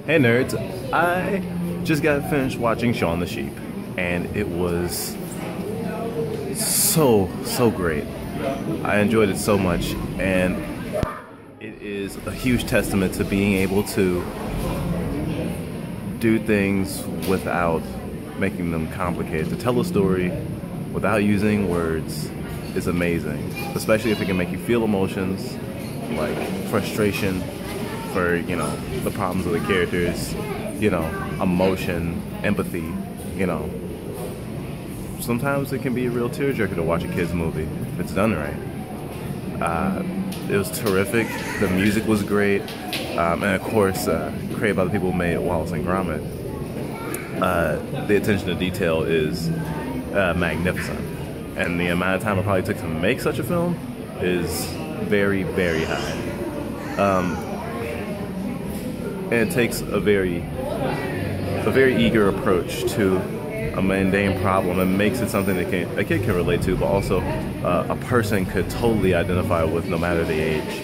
Hey nerds, I just got finished watching Shaun the Sheep, and it was so great. I enjoyed it so much, and it is a huge testament to being able to do things without making them complicated. To tell a story without using words is amazing, especially if it can make you feel emotions like frustration for, the problems of the characters, emotion, empathy, Sometimes it can be a real tearjerker to watch a kid's movie if it's done right. It was terrific. The music was great. And of course, created by the people who made Wallace and Gromit. The attention to detail is magnificent. And the amount of time it probably took to make such a film is very, very high. And it takes a very eager approach to a mundane problem and makes it something that a kid can relate to, but also a person could totally identify with no matter the age.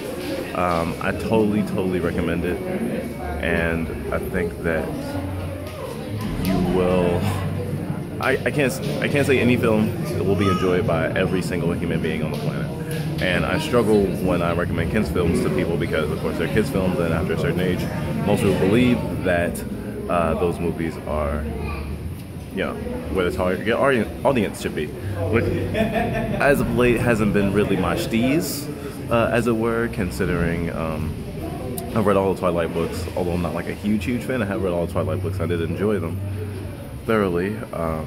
I totally recommend it, and I think that you will. I can't say any film that will be enjoyed by every single human being on the planet. And I struggle when I recommend kids films to people because, of course, they're kids films, and after a certain age, most people believe that those movies are, where the target audience should be. Which, as of late, hasn't been really my steez, as it were, considering I've read all the Twilight books, although I'm not like a huge fan. I have read all the Twilight books. I did enjoy them thoroughly. I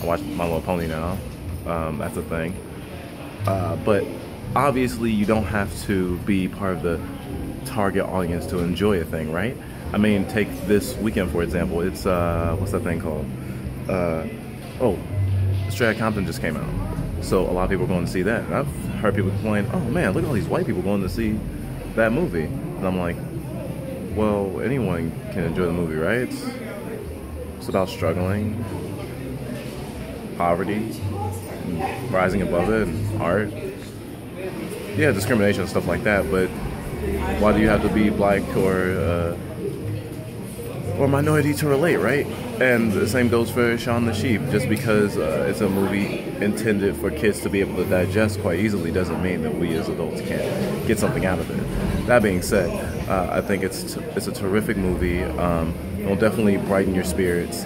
watch My Little Pony now. That's a thing. But obviously you don't have to be part of the target audience to enjoy a thing, right? I mean, take this weekend for example. It's what's that thing called? Straight Outta Compton just came out, so a lot of people are going to see that. And I've heard people complain, "Oh man, look at all these white people going to see that movie," and I'm like, well, anyone can enjoy the movie, right? It's about struggling, poverty, and rising above it, and art. Yeah, discrimination and stuff like that, but why do you have to be black or minority to relate, right? And the same goes for Shaun the Sheep. Just because it's a movie intended for kids to be able to digest quite easily doesn't mean that we as adults can't get something out of it. That being said, I think it's a terrific movie. It'll definitely brighten your spirits.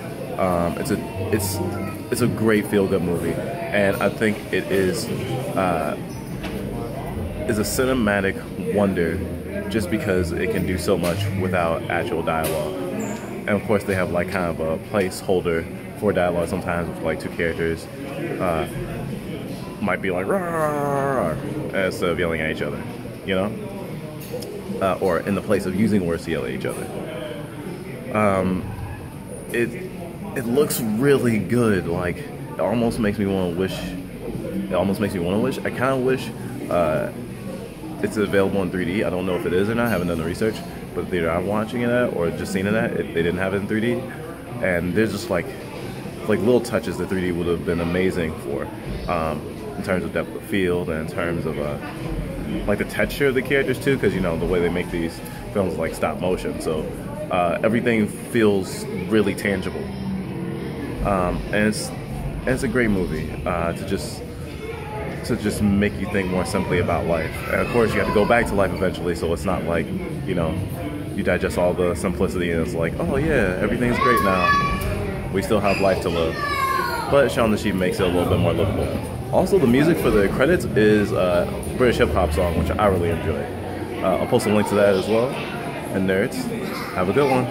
It's a great feel-good movie, and I think it is a cinematic wonder just because it can do so much without actual dialogue. And of course they have like kind of a placeholder for dialogue sometimes with like two characters might be like "Rawr," instead of yelling at each other, or in the place of using words to yell at each other. It looks really good. Like it almost makes me want to wish. I kind of wish it's available in 3D. I don't know if it is or not. I haven't done the research. But the theater I'm watching it at, or just seen it at, they didn't have it in 3D. And there's just like little touches that 3D would have been amazing for, in terms of depth of field and in terms of like the texture of the characters too, because the way they make these films is like stop motion, so everything feels really tangible. And it's a great movie to just make you think more simply about life. And of course you have to go back to life eventually, so it's not like, you digest all the simplicity and it's like, oh yeah, everything's great now. We still have life to live. But Shaun the Sheep makes it a little bit more livable. Also, the music for the credits is a British hip-hop song, which I really enjoy. I'll post a link to that as well. And nerds, have a good one.